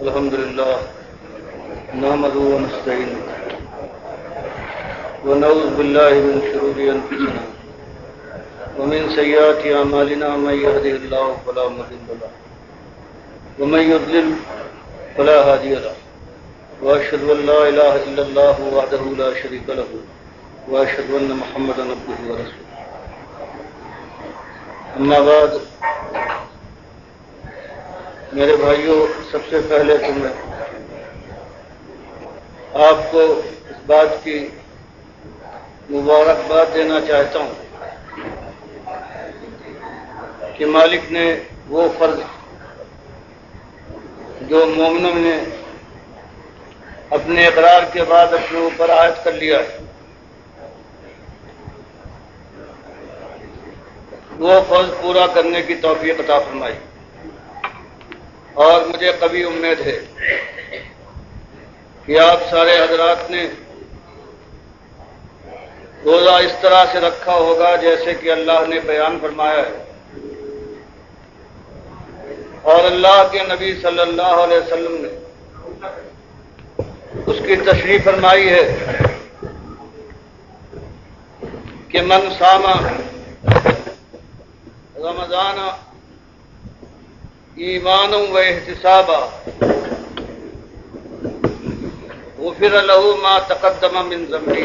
الحمد لله نحمده ونستعينه ونعوذ بالله من شرور أنفسنا ومن سيئات أعمالنا من يهده الله فلا مضل له ومن يضلل فلا هادي له وأشهد أن لا إله إلا الله وحده لا شريك له وأشهد أن محمدا عبده ورسوله أما بعد میرے بھائیوں، سب سے پہلے تو میں آپ کو اس بات کی مبارکباد دینا چاہتا ہوں کہ مالک نے وہ فرض جو مومنوں نے اپنے اقرار کے بعد اپنے اوپر عائد کر لیا ہے، وہ فرض پورا کرنے کی توفیق عطا فرمائی۔ اور مجھے قوی امید ہے کہ آپ سارے حضرات نے روزہ اس طرح سے رکھا ہوگا جیسے کہ اللہ نے بیان فرمایا ہے، اور اللہ کے نبی صلی اللہ علیہ وسلم نے اس کی تشریح فرمائی ہے کہ من صام رمضان ایمان و احتسابا غفر له ما تقدم من ذنبه،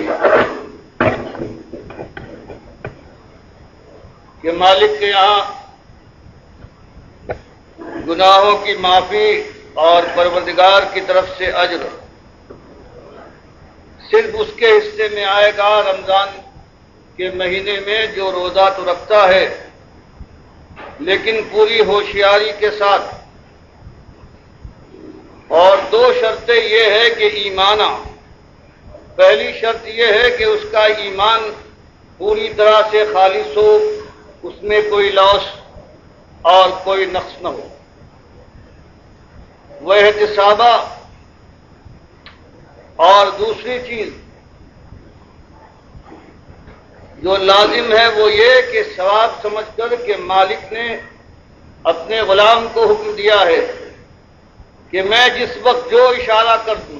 کہ مالک کے یہاں گناہوں کی معافی اور پروردگار کی طرف سے اجر صرف اس کے حصے میں آئے گا رمضان کے مہینے میں جو روزہ تو رکھتا ہے لیکن پوری ہوشیاری کے ساتھ، اور دو شرطیں یہ ہے کہ ایمان، پہلی شرط یہ ہے کہ اس کا ایمان پوری طرح سے خالص ہو، اس میں کوئی لوث اور کوئی نقص نہ ہو، وہ احتسابہ، اور دوسری چیز جو لازم ہے وہ یہ کہ ثواب سمجھ کر کہ مالک نے اپنے غلام کو حکم دیا ہے کہ میں جس وقت جو اشارہ کر دوں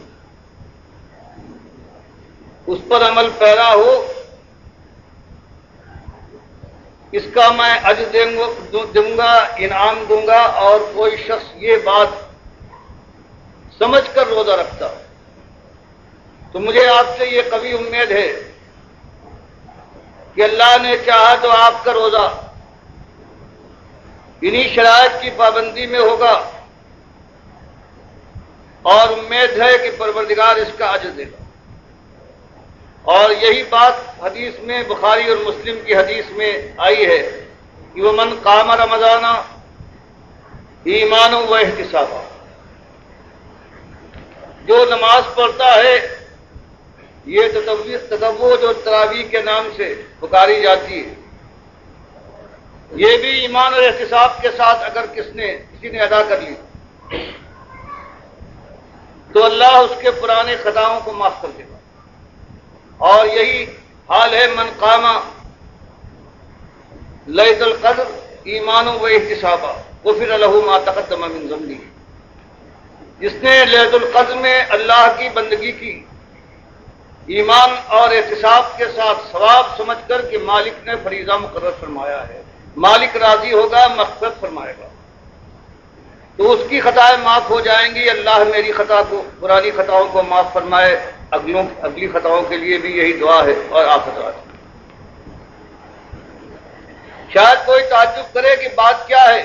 اس پر عمل پیرا ہو، اس کا میں اجر دوں گا، انعام دوں گا، اور کوئی شخص یہ بات سمجھ کر روزہ رکھتا تو مجھے آپ سے یہ قوی امید ہے کہ اللہ نے چاہا تو آپ کا روزہ انہی شرائط کی پابندی میں ہوگا، اور امید ہے کہ پروردگار اس کا اجر دے گا۔ اور یہی بات حدیث میں، بخاری اور مسلم کی حدیث میں آئی ہے کہ ومن قام رمضان ایمانا و احتسابا، جو نماز پڑھتا ہے، یہ تطوع اور تراویح کے نام سے پکاری جاتی ہے، یہ بھی ایمان اور احتساب کے ساتھ اگر کسی نے ادا کر لی تو اللہ اس کے پرانے خطاؤں کو معاف کر دے گا۔ اور یہی حال ہے من قام لیلۃ القدر ایمانا و احتسابا غفر له ما تقدم من ذنبه، جس نے لیلۃ القدر میں اللہ کی بندگی کی ایمان اور احتساب کے ساتھ، ثواب سمجھ کر کہ مالک نے فریضہ مقرر فرمایا ہے، مالک راضی ہوگا، مغفرت فرمائے گا، تو اس کی خطائیں معاف ہو جائیں گی۔ اللہ میری خطا کو، پرانی خطاؤں کو معاف فرمائے، اگلی خطاؤں کے لیے بھی یہی دعا ہے۔ اور آپ حضرات شاید کوئی تعجب کرے کہ بات کیا ہے،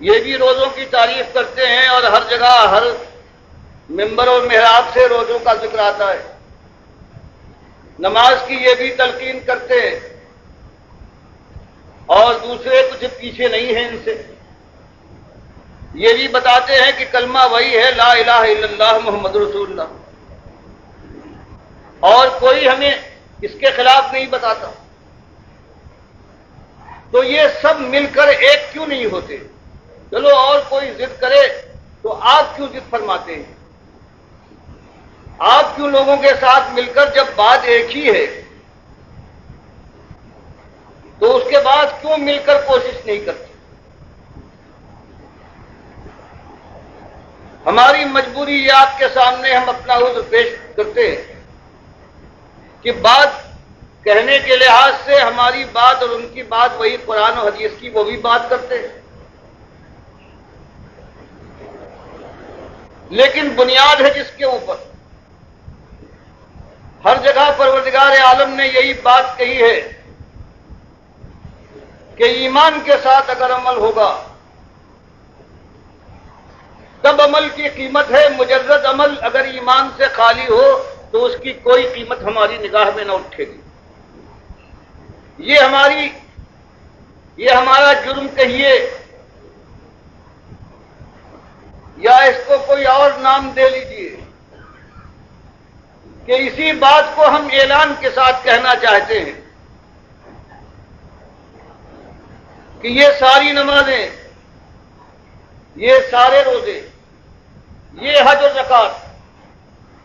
یہ بھی روزوں کی تعریف کرتے ہیں اور ہر جگہ، ہر ممبر اور محراب سے روزوں کا ذکر آتا ہے، نماز کی یہ بھی تلقین کرتے ہیں، اور دوسرے کچھ پیچھے نہیں ہیں ان سے، یہ بھی بتاتے ہیں کہ کلمہ وہی ہے، لا الہ الا اللہ محمد رسول اللہ، اور کوئی ہمیں اس کے خلاف نہیں بتاتا، تو یہ سب مل کر ایک کیوں نہیں ہوتے؟ چلو اور کوئی ضد کرے تو آپ کیوں ضد فرماتے ہیں؟ آپ کیوں لوگوں کے ساتھ مل کر، جب بات ایک ہی ہے تو اس کے بعد کیوں مل کر کوشش نہیں کرتے؟ ہماری مجبوریات کے سامنے ہم اپنا عذر پیش کرتے ہیں کہ بات کہنے کے لحاظ سے ہماری بات اور ان کی بات وہی قرآن و حدیث کی، وہ بھی بات کرتے ہیں، لیکن بنیاد ہے جس کے اوپر ہر جگہ پروردگار عالم نے یہی بات کہی ہے کہ ایمان کے ساتھ اگر عمل ہوگا تب عمل کی قیمت ہے، مجرد عمل اگر ایمان سے خالی ہو تو اس کی کوئی قیمت ہماری نگاہ میں نہ اٹھے گی۔ یہ ہمارا جرم کہیے یا اس کو کوئی اور نام دے لیجیے کہ اسی بات کو ہم اعلان کے ساتھ کہنا چاہتے ہیں کہ یہ ساری نمازیں، یہ سارے روزے، یہ حج و زکات،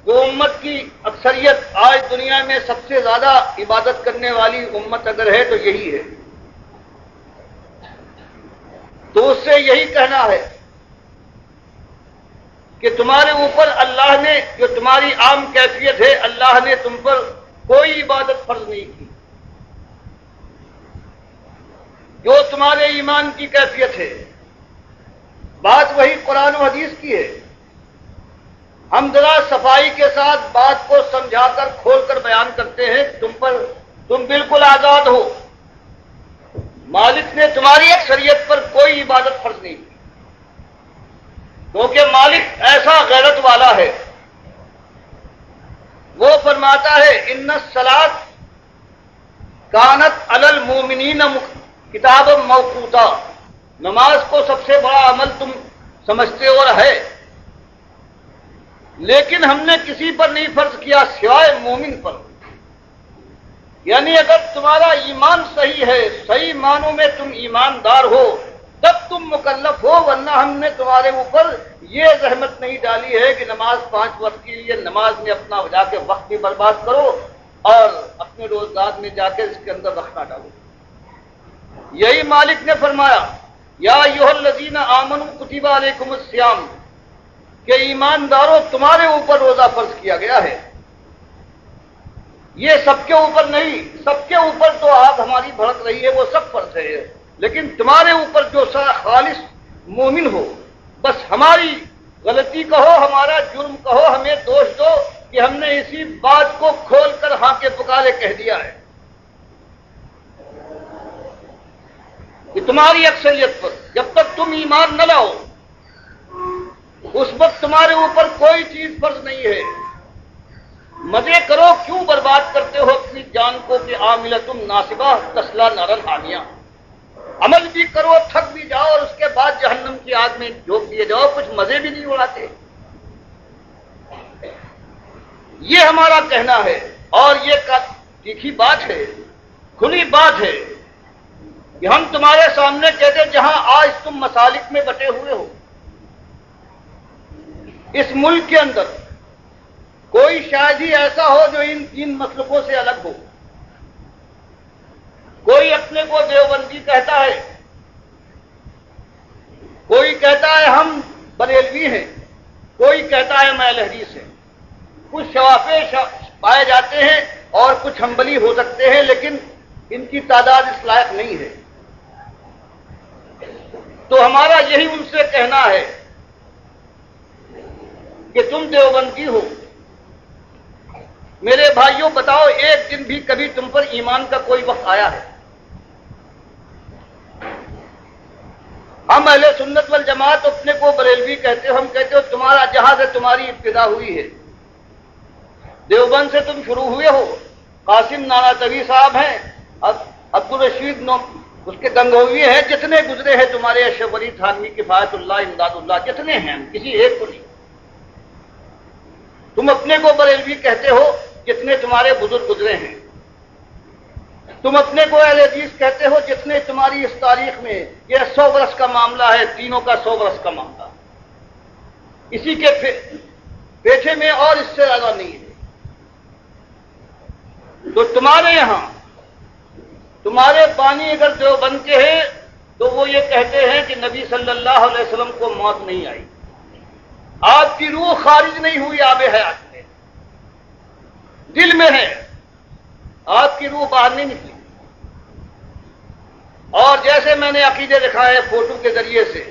جو امت کی اکثریت آج دنیا میں سب سے زیادہ عبادت کرنے والی امت اگر ہے تو یہی ہے، تو اس سے یہی کہنا ہے کہ تمہارے اوپر اللہ نے، جو تمہاری عام کیفیت ہے، اللہ نے تم پر کوئی عبادت فرض نہیں کی، جو تمہارے ایمان کی کیفیت ہے، بات وہی قرآن و حدیث کی ہے۔ ہم ذرا صفائی کے ساتھ بات کو سمجھا کر کھول کر بیان کرتے ہیں، تم بالکل آزاد ہو، مالک نے تمہاری اکثریت پر کوئی عبادت فرض نہیں کی، کیونکہ مالک ایسا غیرت والا ہے، وہ فرماتا ہے ان الصلاۃ کانت علی المؤمنین کتاب موقوتا، نماز کو سب سے بڑا عمل تم سمجھتے اور ہے، لیکن ہم نے کسی پر نہیں فرض کیا سوائے مومن پر۔ یعنی اگر تمہارا ایمان صحیح ہے، صحیح معنوں میں تم ایماندار ہو، تب تم مکلف ہو، ورنہ ہم نے تمہارے اوپر یہ زحمت نہیں ڈالی ہے کہ نماز 5 وقت کے لیے نماز میں اپنا جا کے وقت بھی برباد کرو اور اپنے روزگار میں جا کے اس کے اندر وقت نہ ڈالو۔ یہی مالک نے فرمایا یا ایھا الذین آمنوا کتب علیکم الصیام، کہ ایمانداروں تمہارے اوپر روزہ فرض کیا گیا ہے۔ یہ سب کے اوپر نہیں، سب کے اوپر تو آگ ہماری بھڑک رہی ہے، وہ سب فرض ہے، لیکن تمہارے اوپر جو خالص مومن ہو، بس ہماری غلطی کہو، ہمارا جرم کہو، ہمیں دوش دو کہ ہم نے اسی بات کو کھول کر ہاں کے پکارے کہہ دیا ہے کہ تمہاری اکثریت پر جب تک تم ایمان نہ لاؤ اس وقت تمہارے اوپر کوئی چیز فرض نہیں ہے۔ مزے کرو، کیوں برباد کرتے ہو اپنی جان کو کہ عاملۃ ناصبہ تصلی نارا حامیہ، عمل بھی کرو، تھک بھی جاؤ اور اس کے بعد جہنم کی آگ میں جھونک دیے جاؤ، کچھ مزے بھی نہیں اڑاتے۔ یہ ہمارا کہنا ہے، اور یہ تیکھی بات ہے، کھلی بات ہے کہ ہم تمہارے سامنے کہتے جہاں آج تم مسالک میں بٹے ہوئے ہو، اس ملک کے اندر کوئی شاید ہی ایسا ہو جو ان 3 مسلکوں سے الگ ہو۔ کوئی اپنے کو دیوبندی کہتا ہے، کوئی کہتا ہے ہم بریلوی ہیں، کوئی کہتا ہے میں اہل حدیث ہیں، کچھ شوافے پائے جاتے ہیں اور کچھ حنبلی ہو سکتے ہیں، لیکن ان کی تعداد اس لائق نہیں ہے۔ تو ہمارا یہی ان سے کہنا ہے کہ تم دیوبندی ہو، میرے بھائیوں بتاؤ ایک دن بھی کبھی تم پر ایمان کا کوئی وقت آیا ہے؟ ہم اہل سنت والجماعت اپنے کو بریلوی کہتے ہو، ہم کہتے ہو تمہارا جہاں سے تمہاری ابتدا ہوئی ہے، دیوبند سے تم شروع ہوئے ہو، قاسم نانوتوی صاحب ہیں، عبدالرشید اس کے گنگوی ہیں، جتنے گزرے ہیں تمہارے اشرف علی تھانوی، کفایت اللہ، امداد اللہ، جتنے ہیں کسی ایک کو نہیں۔ تم اپنے کو بریلوی کہتے ہو جتنے تمہارے بزرگ گزرے ہیں، تم اپنے کو اہل حدیث کہتے ہو جتنے تمہاری اس تاریخ میں، یہ 100 برس کا معاملہ ہے، تینوں کا 100 برس کا معاملہ، اسی کے پیچھے میں اور اس سے زیادہ نہیں ہے۔ تو تمہارے یہاں تمہارے بانی اگر دیوبند کے ہیں تو وہ یہ کہتے ہیں کہ نبی صلی اللہ علیہ وسلم کو موت نہیں آئی، آپ کی روح خارج نہیں ہوئی آب حیات میں، دل میں ہے، آپ کی روح باہر نہیں نکلی۔ اور جیسے میں نے عقیدے دکھائے فوٹو کے ذریعے سے،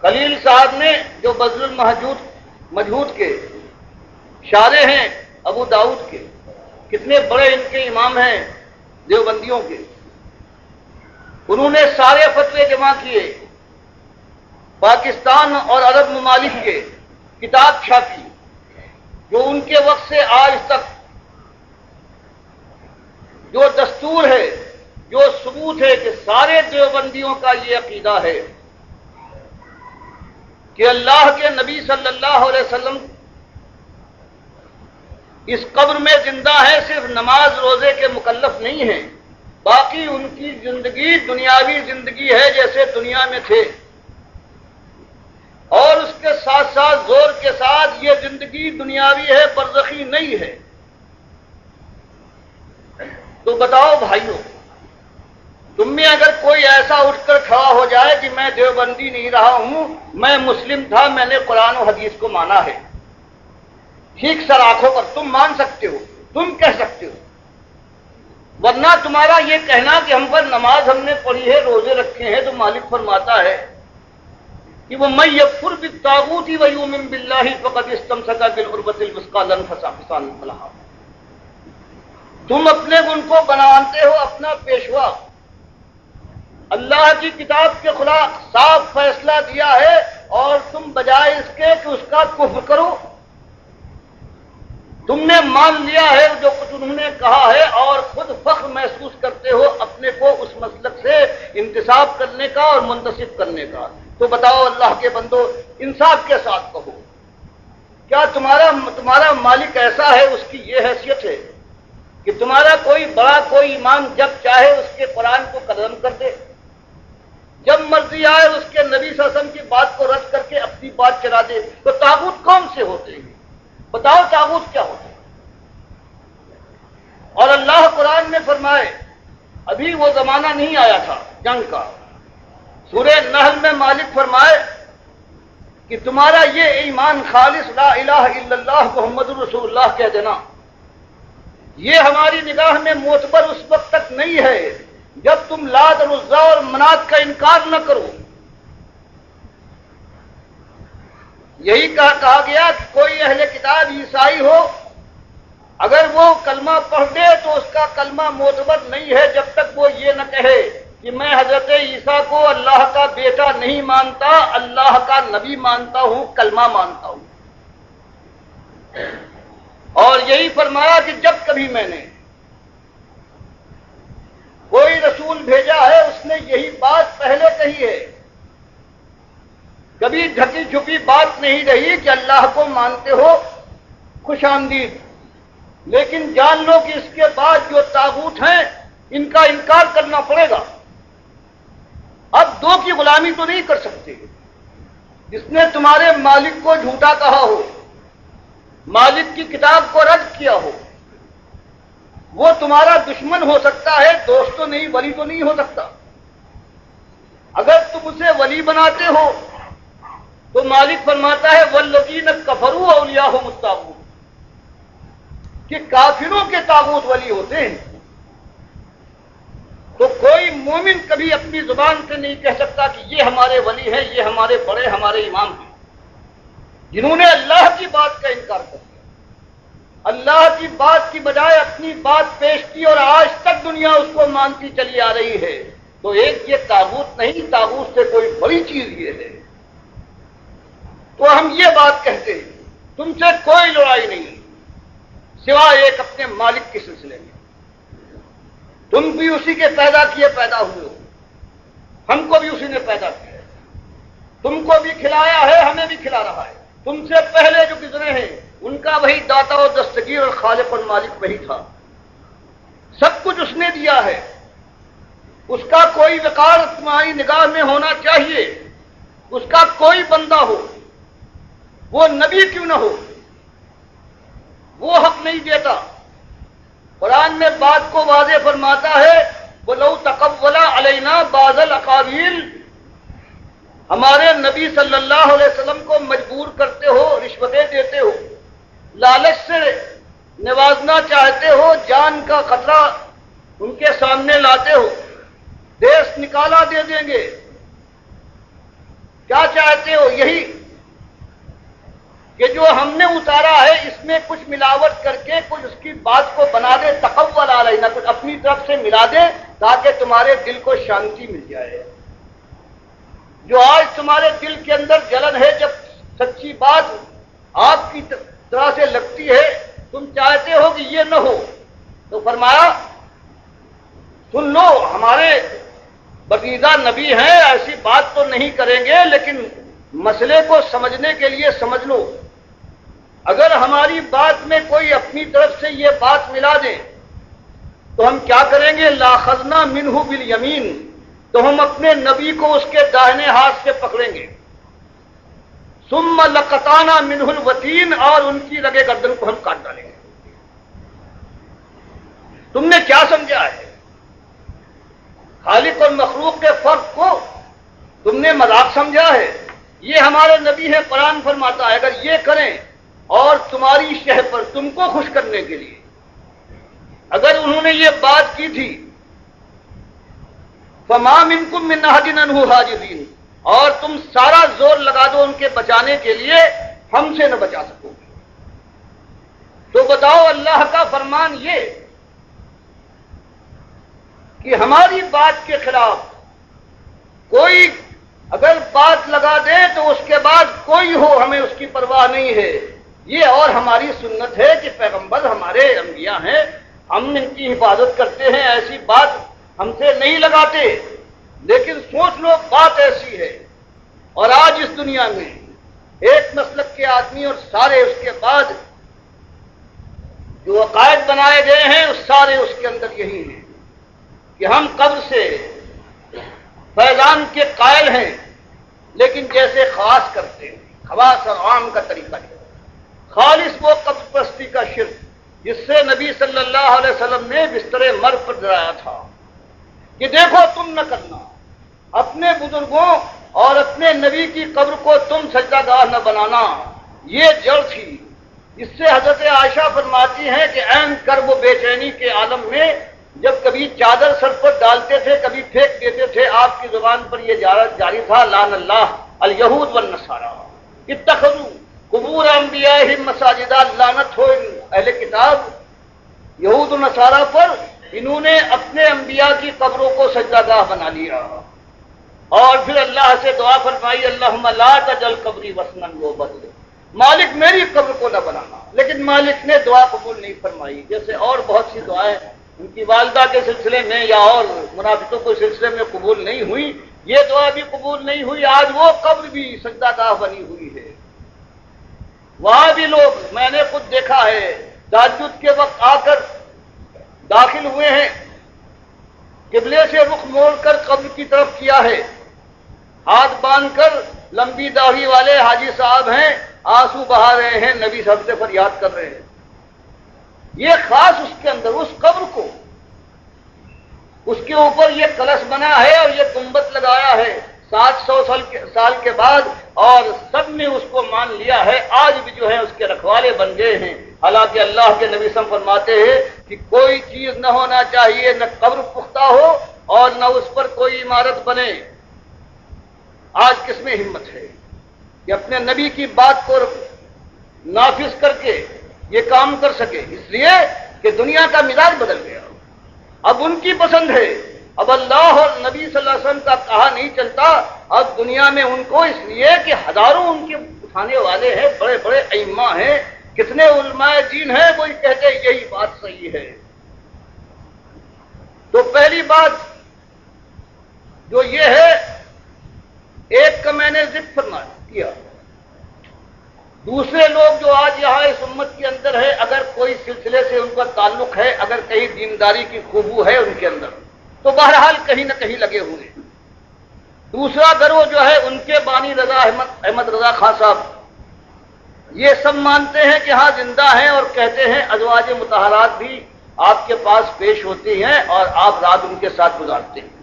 خلیل صاحب نے جو بذل المجہود کے شارح ہیں ابو داؤد کے، کتنے بڑے ان کے امام ہیں دیوبندیوں کے، انہوں نے سارے فتوے جمع کیے، پاکستان اور عرب ممالک کے، کتاب چھاپی، جو ان کے وقت سے آج تک جو دستور ہے، جو ثبوت ہے کہ سارے دیوبندیوں کا یہ عقیدہ ہے کہ اللہ کے نبی صلی اللہ علیہ وسلم اس قبر میں زندہ ہے، صرف نماز روزے کے مکلف نہیں ہیں، باقی ان کی زندگی دنیاوی زندگی ہے جیسے دنیا میں تھے، اور اس کے ساتھ ساتھ زور کے ساتھ یہ زندگی دنیاوی ہے، برزخی نہیں ہے۔ تو بتاؤ بھائیوں، تم میں اگر کوئی ایسا اٹھ کر کھڑا ہو جائے کہ میں دیوبندی نہیں رہا ہوں، میں مسلم تھا، میں نے قرآن و حدیث کو مانا ہے، ٹھیک سر آنکھوں پر تم مان سکتے ہو، تم کہہ سکتے ہو، ورنہ تمہارا یہ کہنا کہ ہم پر نماز ہم نے پڑھی ہے، روزے رکھے ہیں، تو مالک فرماتا ہے کہ وہ من یکفر بالطاغوت ویؤمن باللہ فقد استمسک بالعروۃ الوثقی لا انفصام لها۔ تم اپنے ان کو بناتے ہو اپنا پیشوا، اللہ کی کتاب کے خلاف صاف فیصلہ دیا ہے، اور تم بجائے اس کے کہ اس کا کفر کرو، تم نے مان لیا ہے جو کچھ انہوں نے کہا ہے، اور خود فخر محسوس کرتے ہو اپنے کو اس مسلک سے انتساب کرنے کا اور منتسب کرنے کا۔ تو بتاؤ اللہ کے بندو، انصاف کے ساتھ کہو، کیا تمہارا مالک ایسا ہے، اس کی یہ حیثیت ہے کہ تمہارا کوئی بڑا کوئی امام جب چاہے اس کے قرآن کو قلم کر دے، جب مرضی آئے اس کے نبی صلی اللہ علیہ وسلم کی بات کو رد کر کے اپنی بات چلا دے؟ تو طاغوت کون سے ہوتے ہیں؟ بتاؤ طاغوت کیا ہوتے ہیں؟ اور اللہ قرآن میں فرمائے، ابھی وہ زمانہ نہیں آیا تھا جنگ کا، سورہ نحل میں مالک فرمائے کہ تمہارا یہ ایمان خالص لا الہ الا اللہ محمد رسول اللہ کہہ دینا، یہ ہماری نگاہ میں معتبر اس وقت تک نہیں ہے جب تم لات اور عزا اور منات کا انکار نہ کرو۔ یہی کہا گیا کہ کوئی اہل کتاب عیسائی ہو، اگر وہ کلمہ پڑھ دے تو اس کا کلمہ معتبر نہیں ہے جب تک وہ یہ نہ کہے کہ میں حضرت عیسیٰ کو اللہ کا بیٹا نہیں مانتا، اللہ کا نبی مانتا ہوں، کلمہ مانتا ہوں۔ اور یہی فرمایا کہ جب کبھی میں نے کوئی رسول بھیجا ہے، اس نے یہی بات پہلے کہی ہے، کبھی ڈھکی چھپی بات نہیں رہی کہ اللہ کو مانتے ہو، خوش آمدید، لیکن جان لو کہ اس کے بعد جو طاغوت ہیں ان کا انکار کرنا پڑے گا۔ اب دو کی غلامی تو نہیں کر سکتے، جس نے تمہارے مالک کو جھوٹا کہا ہو، مالک کی کتاب کو رد کیا ہو، وہ تمہارا دشمن ہو سکتا ہے، دوست تو نہیں، ولی تو نہیں ہو سکتا۔ اگر تم اسے ولی بناتے ہو تو مالک فرماتا ہے والذین کفروا اولیاءہم الطاغوت، کہ کافروں کے طاغوت ولی ہوتے ہیں۔ تو کوئی مومن کبھی اپنی زبان سے نہیں کہہ سکتا کہ یہ ہمارے ولی ہیں، یہ ہمارے بڑے، ہمارے امام ہیں، جنہوں نے اللہ کی بات کا انکار کر دیا، اللہ کی بات کی بجائے اپنی بات پیش کی، اور آج تک دنیا اس کو مانتی چلی آ رہی ہے۔ تو ایک یہ طاغوت نہیں، طاغوت سے کوئی بڑی چیز یہ ہے۔ تو ہم یہ بات کہتے ہیں، تم سے کوئی لڑائی نہیں سوائے ایک اپنے مالک کے سلسلے میں۔ تم بھی اسی کے پیدا کیے پیدا ہوئے ہو، ہم کو بھی اسی نے پیدا کیا ہے، تم کو بھی کھلایا ہے، ہمیں بھی کھلا رہا ہے۔ تم سے پہلے جو گزرے ہیں ان کا وہی داتا و دستگیر اور خالق اور مالک وہی تھا، سب کچھ اس نے دیا ہے۔ اس کا کوئی وقار تمہاری نگاہ میں ہونا چاہیے، اس کا کوئی بندہ ہو، وہ نبی کیوں نہ ہو، وہ حق نہیں دیتا۔ قرآن میں بات کو واضح فرماتا ہے وَلَوْ تَقَوَّلَ عَلَيْنَا بَعْضَ الْأَقَاوِيلِ، ہمارے نبی صلی اللہ علیہ وسلم کو مجبور کرتے ہو، رشوتیں دیتے ہو، لالچ سے نوازنا چاہتے ہو، جان کا خطرہ ان کے سامنے لاتے ہو، دیس نکالا دے دیں گے، کیا چاہتے ہو؟ یہی کہ جو ہم نے اتارا ہے اس میں کچھ ملاوٹ کر کے کچھ اس کی بات کو بنا دے، تقول علینا، کچھ اپنی طرف سے ملا دے تاکہ تمہارے دل کو شانتی مل جائے۔ جو آج تمہارے دل کے اندر جلن ہے، جب سچی بات آپ کی طرح سے لگتی ہے تم چاہتے ہو کہ یہ نہ ہو، تو فرمایا سن لو، ہمارے برگزیدہ نبی ہیں، ایسی بات تو نہیں کریں گے، لیکن مسئلے کو سمجھنے کے لیے سمجھ لو۔ اگر ہماری بات میں کوئی اپنی طرف سے یہ بات ملا دے تو ہم کیا کریں گے؟ لاخذنا منہ بالیمین، تو ہم اپنے نبی کو اس کے داہنے ہاتھ سے پکڑیں گے، ثم لقطعنا منہ الوتین، اور ان کی رگے گردن کو ہم کاٹ ڈالیں گے۔ تم نے کیا سمجھا ہے؟ خالق اور مخلوق کے فرق کو تم نے مذاق سمجھا ہے؟ یہ ہمارے نبی ہے، قرآن فرماتا ہے اگر یہ کریں اور تمہاری شہ پر تم کو خوش کرنے کے لیے اگر انہوں نے یہ بات کی تھی، فما منکم من احد عنہ حاجزین، اور تم سارا زور لگا دو ان کے بچانے کے لیے، ہم سے نہ بچا سکو گے۔ تو بتاؤ اللہ کا فرمان یہ کہ ہماری بات کے خلاف کوئی اگر بات لگا دے تو اس کے بعد کوئی ہو ہمیں اس کی پرواہ نہیں ہے۔ یہ اور ہماری سنت ہے کہ پیغمبر ہمارے انبیاء ہیں، ہم ان کی حفاظت کرتے ہیں، ایسی بات ہم سے نہیں لگاتے۔ لیکن سوچ لو بات ایسی ہے، اور آج اس دنیا میں ایک مسلک کے آدمی اور سارے اس کے بعد جو عقائد بنائے گئے ہیں سارے اس کے اندر یہی ہیں کہ ہم قبر سے فیضان کے قائل ہیں، لیکن جیسے خاص کرتے ہیں، خواص اور عام کا طریقہ ہے۔ خالص وہ قبر پرستی کا شرک جس سے نبی صلی اللہ علیہ وسلم نے بستر مرگ پر ڈرایا تھا کہ دیکھو تم نہ کرنا، اپنے بزرگوں اور اپنے نبی کی قبر کو تم سجدہ گاہ نہ بنانا، یہ جڑ تھی۔ اس سے حضرت عائشہ فرماتی ہیں کہ عین کرب و بے چینی کے عالم میں جب کبھی چادر سر پر ڈالتے تھے کبھی پھینک دیتے تھے، آپ کی زبان پر یہ جاری تھا لعن اللہ الیہود والنصارى اتخذوا قبور انبیائہم مساجدہ، لعنت ہو اہل کتاب یہود و نصارہ پر، انہوں نے اپنے انبیاء کی قبروں کو سجدہ گاہ بنا لیا۔ اور پھر اللہ سے دعا فرمائی اللہم لا تجعل قبری وثنا یعبد، مالک میری قبر کو نہ بنانا، لیکن مالک نے دعا قبول نہیں فرمائی۔ جیسے اور بہت سی دعائیں ان کی والدہ کے سلسلے میں یا اور منافقوں کے سلسلے میں قبول نہیں ہوئی، یہ دعا بھی قبول نہیں ہوئی۔ آج وہ قبر بھی سجدہ گاہ بنی ہوئی ہے، وہاں بھی لوگ، میں نے خود دیکھا ہے، تہجد کے وقت آ کر داخل ہوئے ہیں، قبلے سے رخ موڑ کر قبر کی طرف کیا ہے، ہاتھ باندھ کر، لمبی داڑھی والے حاجی صاحب ہیں، آنسو بہا رہے ہیں، نبی صاحب سے فریاد کر رہے ہیں۔ یہ خاص اس کے اندر اس قبر کو، اس کے اوپر یہ کلش بنا ہے اور یہ گنبد لگایا ہے 700 سال کے بعد، اور سب نے اس کو مان لیا ہے، آج بھی جو ہے اس کے رکھوالے بن گئے ہیں۔ حالانکہ اللہ کے نبی صلی اللہ علیہ وسلم فرماتے ہیں کہ کوئی چیز نہ ہونا چاہیے، نہ قبر پختہ ہو اور نہ اس پر کوئی عمارت بنے۔ آج کس میں ہمت ہے کہ اپنے نبی کی بات کو نافذ کر کے یہ کام کر سکے؟ اس لیے کہ دنیا کا مزاج بدل گیا، اب ان کی پسند ہے، اب اللہ اور نبی صلی اللہ علیہ وسلم کا کہا نہیں چلتا، اب دنیا میں ان کو، اس لیے کہ ہزاروں ان کے اٹھانے والے ہیں، بڑے بڑے ائمہ ہیں، کتنے علماء دین ہیں، وہی کہتے ہیں یہی بات صحیح ہے۔ تو پہلی بات جو یہ ہے، ایک کا میں نے ذکر فرما کیا، دوسرے لوگ جو آج یہاں اس امت کے اندر ہے، اگر کوئی سلسلے سے ان کا تعلق ہے، اگر کہیں دینداری کی خوبو ہے ان کے اندر، تو بہرحال کہیں نہ کہیں لگے ہوئے۔ دوسرا گروہ جو ہے ان کے بانی رضا احمد رضا خان صاحب، یہ سب مانتے ہیں کہ ہاں زندہ ہیں، اور کہتے ہیں ازواج مطہرات بھی آپ کے پاس پیش ہوتی ہیں اور آپ رات ان کے ساتھ گزارتے ہیں۔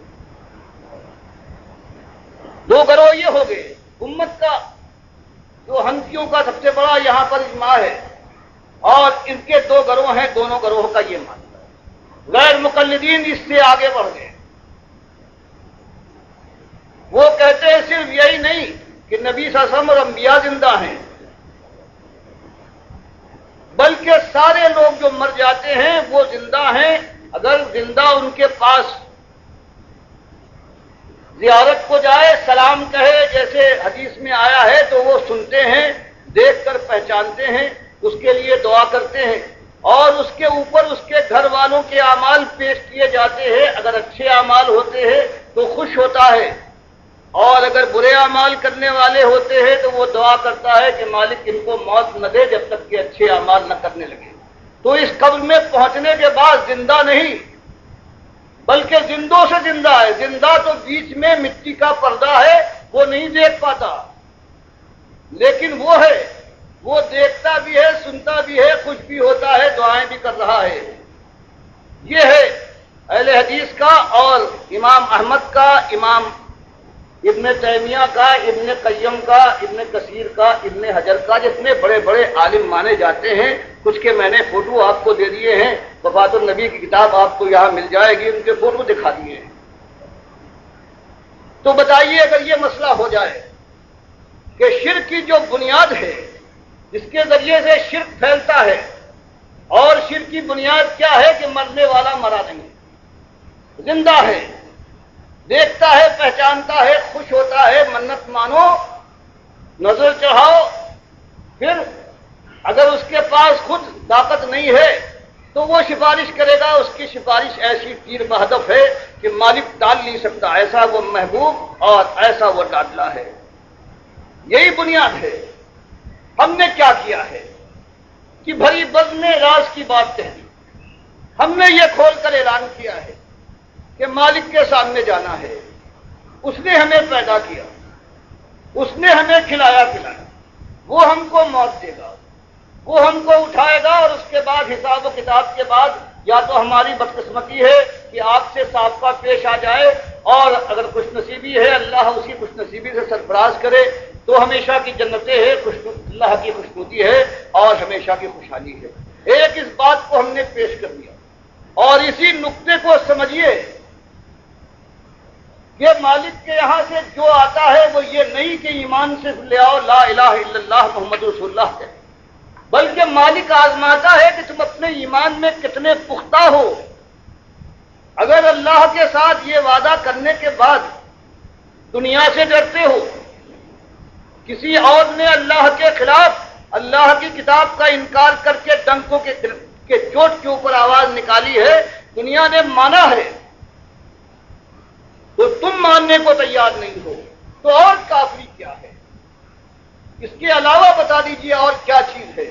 دو گروہ یہ ہو گئے امت کا، جو حنفیوں کا سب سے بڑا یہاں پر اجماع ہے، اور ان کے دو گروہ ہیں، دونوں گروہوں کا یہ ماننا ہے۔ غیر مقلدین اس سے آگے بڑھ گئے، وہ کہتے ہیں صرف یہی نہیں کہ نبی صلی اللہ علیہ وسلم اور انبیاء زندہ ہیں، بلکہ سارے لوگ جو مر جاتے ہیں وہ زندہ ہیں، اگر زندہ ان کے پاس زیارت کو جائے، سلام کہے جیسے حدیث میں آیا ہے تو وہ سنتے ہیں، دیکھ کر پہچانتے ہیں، اس کے لیے دعا کرتے ہیں، اور اس کے اوپر اس کے گھر والوں کے اعمال پیش کیے جاتے ہیں، اگر اچھے اعمال ہوتے ہیں تو خوش ہوتا ہے، اور اگر برے اعمال کرنے والے ہوتے ہیں تو وہ دعا کرتا ہے کہ مالک ان کو موت نہ دے جب تک کہ اچھے اعمال نہ کرنے لگے۔ تو اس قبر میں پہنچنے کے بعد زندہ نہیں بلکہ زندوں سے زندہ ہے، زندہ تو بیچ میں مٹی کا پردہ ہے، وہ نہیں دیکھ پاتا، لیکن وہ ہے، وہ دیکھتا بھی ہے، سنتا بھی ہے، خوش بھی ہوتا ہے، دعائیں بھی کر رہا ہے۔ یہ ہے اہل حدیث کا، اور امام احمد کا، امام ابن تیمیہ کا، ابن قیم کا، ابن کثیر کا، ابن حجر کا، جتنے بڑے بڑے عالم مانے جاتے ہیں، کچھ کے میں نے فوٹو آپ کو دے دیے ہیں، وفات النبی کی کتاب آپ کو یہاں مل جائے گی، ان کے فوٹو دکھا دیے ہیں۔ تو بتائیے اگر یہ مسئلہ ہو جائے کہ شرک کی جو بنیاد ہے جس کے ذریعے سے شرک پھیلتا ہے، اور شرک کی بنیاد کیا ہے کہ مرنے والا مرا نہیں، زندہ ہے، دیکھتا ہے، پہچانتا ہے، خوش ہوتا ہے، منت مانو، نظر چڑھاؤ، پھر اگر اس کے پاس خود طاقت نہیں ہے تو وہ سفارش کرے گا، اس کی سفارش ایسی تیر بہدف ہے کہ مالک ٹال نہیں سکتا، ایسا وہ محبوب اور ایسا وہ لاڈلا ہے۔ یہی بنیاد ہے۔ ہم نے کیا کیا ہے کہ بھری بزم راز کی بات کہہ دی، ہم نے یہ کھول کر اعلان کیا ہے کہ مالک کے سامنے جانا ہے، اس نے ہمیں پیدا کیا، اس نے ہمیں کھلایا پلایا، وہ ہم کو موت دے گا، وہ ہم کو اٹھائے گا، اور اس کے بعد حساب و کتاب کے بعد یا تو ہماری بدقسمتی ہے کہ آپ سے صافہ پیش آ جائے، اور اگر خوش نصیبی ہے اللہ اسی خوش نصیبی سے سرفراز کرے تو ہمیشہ کی جنتیں ہے، اللہ کی خوشنودی ہے اور ہمیشہ کی خوشحالی ہے۔ ایک اس بات کو ہم نے پیش کر دیا، اور اسی نقطے کو سمجھیے کہ مالک کے یہاں سے جو آتا ہے وہ یہ نہیں کہ ایمان سے لے آؤ لا الہ الا اللہ محمد رسول اللہ کہے، بلکہ مالک آزماتا ہے کہ تم اپنے ایمان میں کتنے پختہ ہو۔ اگر اللہ کے ساتھ یہ وعدہ کرنے کے بعد دنیا سے ڈرتے ہو، کسی اور نے اللہ کے خلاف اللہ کی کتاب کا انکار کر کے ڈنکوں کے چوٹ کے اوپر آواز نکالی ہے، دنیا نے مانا ہے، تو تم ماننے کو تیار نہیں ہو، تو اور کافری کیا ہے؟ اس کے علاوہ بتا دیجیے اور کیا چیز ہے؟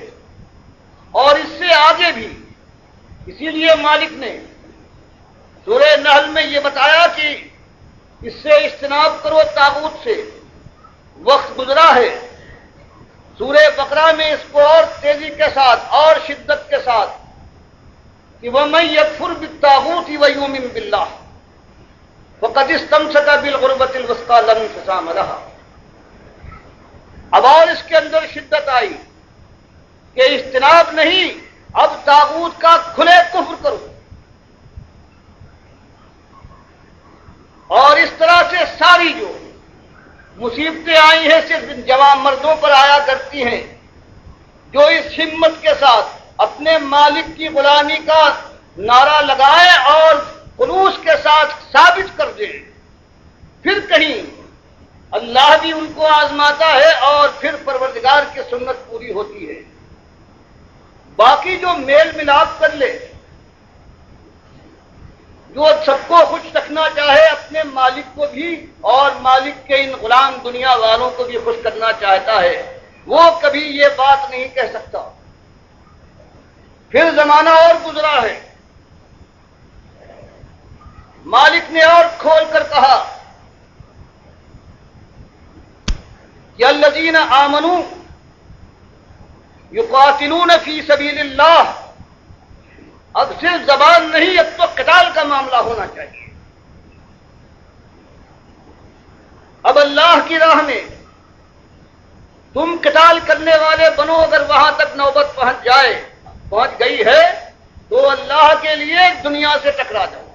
اور اس سے آگے بھی، اسی لیے مالک نے سورہ نحل میں یہ بتایا کہ اس سے اجتناب کرو طاغوت سے، وقت گزرا ہے۔ سورہ بقرہ میں اس کو اور تیزی کے ساتھ اور شدت کے ساتھ کہ وَمَن يَكْفُرْ بِالطَّاغُوتِ وَيُؤْمِن بِاللَّهِ فَقَدِ اسْتَمْسَكَ بِالْعُرْوَةِ الْوُثْقَىٰ لَا انفصام لَهَا۔ اب اور اس کے اندر شدت آئی کہ اجتناب نہیں، اب طاغوت کا کھلے کفر کرو، اور اس طرح سے ساری جو مصیبتیں آئی ہیں صرف جوان مردوں پر آیا کرتی ہیں، جو اس ہمت کے ساتھ اپنے مالک کی غلامی کا نعرہ لگائے اور خلوص کے ساتھ ثابت کر دے، پھر کہیں اللہ بھی ان کو آزماتا ہے اور پھر پروردگار کی سنت پوری ہوتی ہے۔ باقی جو میل ملاپ کر لے، جو سب کو خوش رکھنا چاہے، اپنے مالک کو بھی اور مالک کے ان غلام دنیا والوں کو بھی خوش کرنا چاہتا ہے، وہ کبھی یہ بات نہیں کہہ سکتا۔ پھر زمانہ اور گزرا ہے، مالک نے اور کھول کر کہا کہ الذین آمنوا یقاتلون فی سبیل اللہ، اب صرف زبان نہیں، اب تو قتال کا معاملہ ہونا چاہیے۔ اب اللہ کی راہ میں تم قتال کرنے والے بنو، اگر وہاں تک نوبت پہنچ گئی ہے تو اللہ کے لیے دنیا سے ٹکرا جاؤ.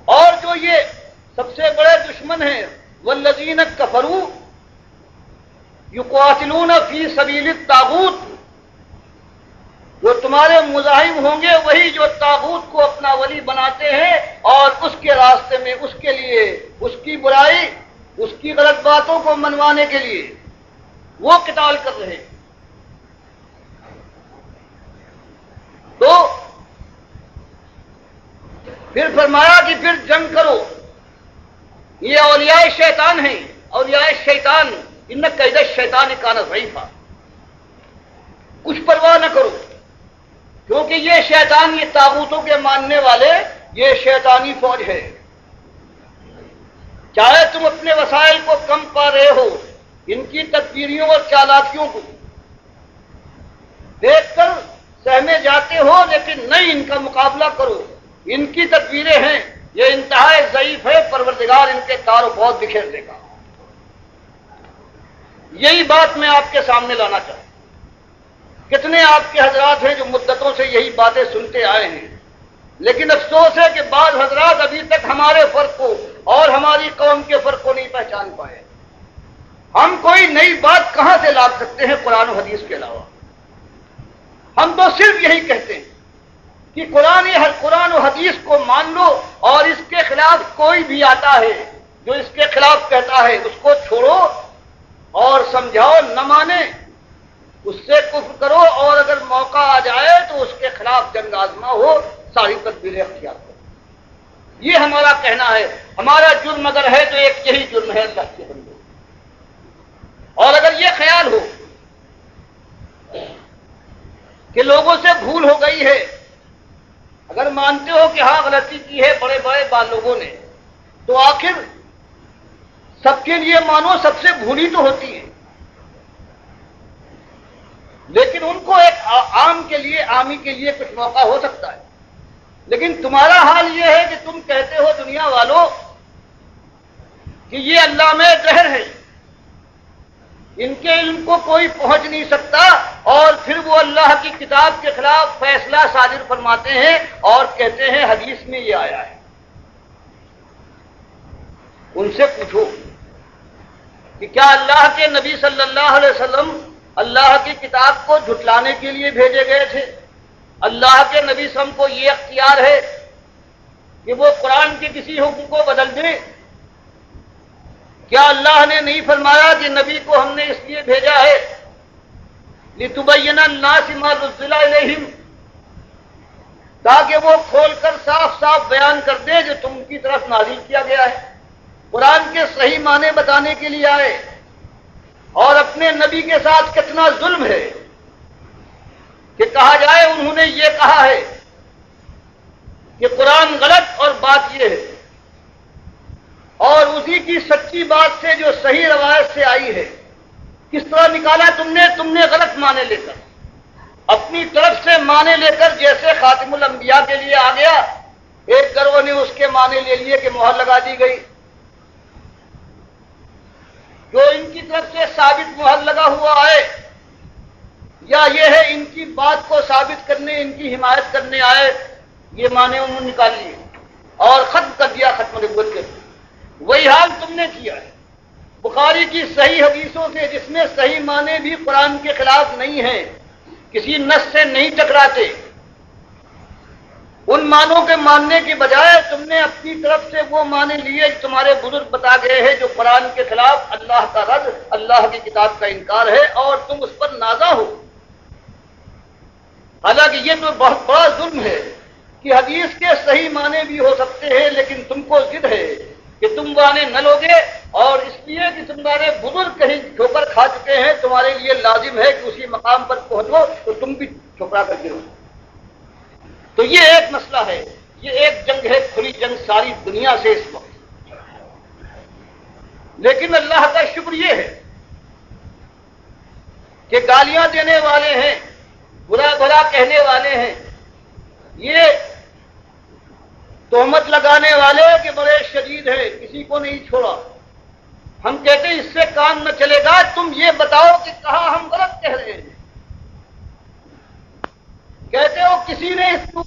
اور جو یہ سب سے بڑے دشمن ہیں والذین کفروا یقاتلون فی سبیل الطاغوت، جو تمہارے مزاحم ہوں گے وہی جو طاغوت کو اپنا ولی بناتے ہیں اور اس کے راستے میں اس کے لیے اس کی برائی، اس کی غلط باتوں کو منوانے کے لیے وہ قتال کر رہے ہیں. تو پھر فرمایا کہ پھر جنگ کرو. یہ اولیاء شیطان ہیں. اولیاء شیطان ان قید شیطان کان ضعیفا، کچھ پرواہ نہ کرو، کیونکہ یہ شیطان، یہ طاغوتوں کے ماننے والے، یہ شیطانی فوج ہے. چاہے تم اپنے وسائل کو کم پا رہے ہو، ان کی تدبیریوں اور چالاکیوں کو دیکھ کر سہمے جاتے ہو، لیکن نہیں، ان کا مقابلہ کرو. ان کی تدبیریں ہیں، یہ انتہائی ضعیف ہے، پروردگار ان کے تار و پود بکھیر دے گا. یہی بات میں آپ کے سامنے لانا چاہتا ہوں. کتنے آپ کے حضرات ہیں جو مدتوں سے یہی باتیں سنتے آئے ہیں، لیکن افسوس ہے کہ بعض حضرات ابھی تک ہمارے فرق کو اور ہماری قوم کے فرق کو نہیں پہچان پائے. ہم کوئی نئی بات کہاں سے لا سکتے ہیں قرآن و حدیث کے علاوہ؟ ہم تو صرف یہی کہتے ہیں کہ قرآن و حدیث کو مان لو، اور اس کے خلاف کوئی بھی آتا ہے جو اس کے خلاف کہتا ہے اس کو چھوڑو اور سمجھاؤ، نہ مانے اس سے کفر کرو، اور اگر موقع آ جائے تو اس کے خلاف جنگ آزما ہو، ساری تدبیریں اختیار کرو. یہ ہمارا کہنا ہے. ہمارا جرم اگر ہے تو ایک یہی جرم ہے اللہ کے بندے. اور اگر یہ خیال ہو کہ لوگوں سے بھول ہو گئی ہے، اگر مانتے ہو کہ ہاں غلطی کی ہے بڑے بڑے لوگوں نے، تو آخر سب کے لیے مانو، سب سے بھولی تو ہوتی ہے، لیکن ان کو ایک عام کے لیے، عامی کے لیے کچھ موقع ہو سکتا ہے. لیکن تمہارا حال یہ ہے کہ تم کہتے ہو دنیا والوں کہ یہ علامہ دہر ہے، ان کے علم کو کوئی پہنچ نہیں سکتا، اور پھر وہ اللہ کی کتاب کے خلاف فیصلہ صادر فرماتے ہیں اور کہتے ہیں حدیث میں یہ آیا ہے. ان سے پوچھو کہ کیا اللہ کے نبی صلی اللہ علیہ وسلم اللہ کی کتاب کو جھٹلانے کے لیے بھیجے گئے تھے؟ اللہ کے نبی صلی اللہ علیہ وسلم کو یہ اختیار ہے کہ وہ قرآن کے کسی حکم کو بدل دیں؟ کیا اللہ نے نہیں فرمایا کہ نبی کو ہم نے اس لیے بھیجا ہے لِتُبَيِّنَ النَّاسِ مَا نُزِّلَ إِلَيْهِمْ، تاکہ وہ کھول کر صاف صاف بیان کر دے جو تم کی طرف نازل کیا گیا ہے. قرآن کے صحیح معنی بتانے کے لیے آئے. اور اپنے نبی کے ساتھ کتنا ظلم ہے کہ کہا جائے انہوں نے یہ کہا ہے کہ قرآن غلط اور بات یہ ہے، اور اسی کی سچی بات سے جو صحیح روایت سے آئی ہے کس طرح نکالا تم نے غلط معنی لے کر، اپنی طرف سے معنی لے کر، جیسے خاتم الانبیاء کے لیے آ گیا، ایک گروہ نے اس کے معنی لے لیے کہ مہر لگا دی گئی. جو ان کی طرف سے ثابت مہر لگا ہوا ہے، یا یہ ہے ان کی بات کو ثابت کرنے، ان کی حمایت کرنے آئے، یہ معنی انہوں نے نکال لیے اور ختم کر دیا ختم نبوت کے. وہی حال تم نے کیا ہے. بخاری کی صحیح حدیثوں سے جس میں صحیح معنی بھی قرآن کے خلاف نہیں ہیں، کسی نص سے نہیں ٹکراتے، ان معنوں کے ماننے کے بجائے تم نے اپنی طرف سے وہ معنی لیے تمہارے بزرگ بتا گئے ہیں جو قرآن کے خلاف اللہ کا رد، اللہ کی کتاب کا انکار ہے، اور تم اس پر نازا ہو. حالانکہ یہ تو بہت بڑا ظلم ہے کہ حدیث کے صحیح معنی بھی ہو سکتے ہیں، لیکن تم کو ضد ہے کہ تم معنی نہ لوگے، اور اس لیے کہ تمہارے بزرگ کہیں ٹھوکر کھا چکے ہیں، تمہارے لیے لازم ہے کہ اسی مقام پر پہنچو تو تم بھی ٹھکرا کر گرو. تو یہ ایک مسئلہ ہے، یہ ایک جنگ ہے، کھلی جنگ ساری دنیا سے اس وقت. لیکن اللہ کا شکر یہ ہے کہ گالیاں دینے والے ہیں، برا بھلا کہنے والے ہیں، یہ تہمت لگانے والے کہ بڑے شدید ہیں، کسی کو نہیں چھوڑا. ہم کہتے ہیں اس سے کام نہ چلے گا، تم یہ بتاؤ کہ کہاں ہم غلط کہہ رہے ہیں. کہتے ہو کسی نے اس کو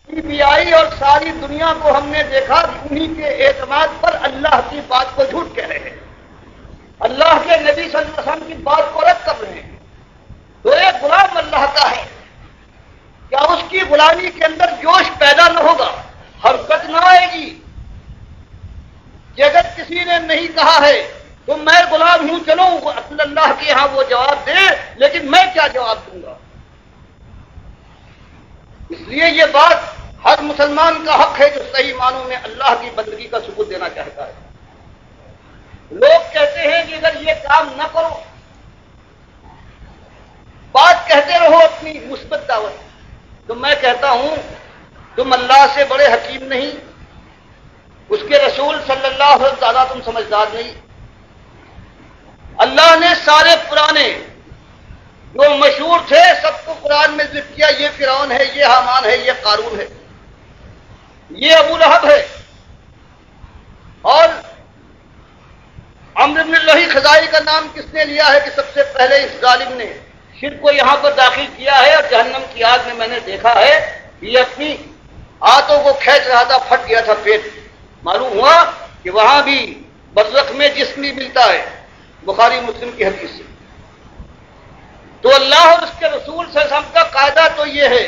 بھی آئی اور ساری دنیا کو ہم نے دیکھا انہی کے اعتماد پر اللہ کی بات کو جھوٹ کہہ رہے ہیں، اللہ کے نبی صلی اللہ علیہ وسلم کی بات کو رد کر رہے ہیں. تو ایک غلام اللہ کا ہے، کیا اس کی غلامی کے اندر جوش پیدا نہ ہوگا، حرکت نہ آئے گی کہ اگر کسی نے نہیں کہا ہے تو میں غلام ہوں، چلو اللہ کے یہاں وہ جواب دے، لیکن میں کیا جواب دوں گا. اس لیے یہ بات ہر مسلمان کا حق ہے جو صحیح معنوں میں اللہ کی بندگی کا ثبوت دینا چاہتا ہے. لوگ کہتے ہیں کہ اگر یہ کام نہ کرو، بات کہتے رہو اپنی مثبت دعوت، تو میں کہتا ہوں تم اللہ سے بڑے حکیم نہیں، اس کے رسول صلی اللہ علیہ وسلم زیادہ تم سمجھدار نہیں. اللہ نے سارے پرانے جو مشہور تھے سب کو قرآن میں ذکر کیا، یہ فرعون ہے، یہ حامان ہے، یہ قارون ہے، یہ ابو لہب ہے. اور عمرو بن لوہی خزائی کا نام کس نے لیا ہے کہ سب سے پہلے اس ظالم نے شرک کو یہاں پر داخل کیا ہے، اور جہنم کی آگ میں نے دیکھا ہے یہ اپنی ہاتھوں کو کھینچ رہا تھا، پھٹ گیا تھا پیٹ. معلوم ہوا کہ وہاں بھی برزخ میں جسم بھی ملتا ہے، بخاری مسلم کی حدیث سے. تو اللہ اور اس کے رسول صلی اللہ علیہ وسلم کا قاعدہ تو یہ ہے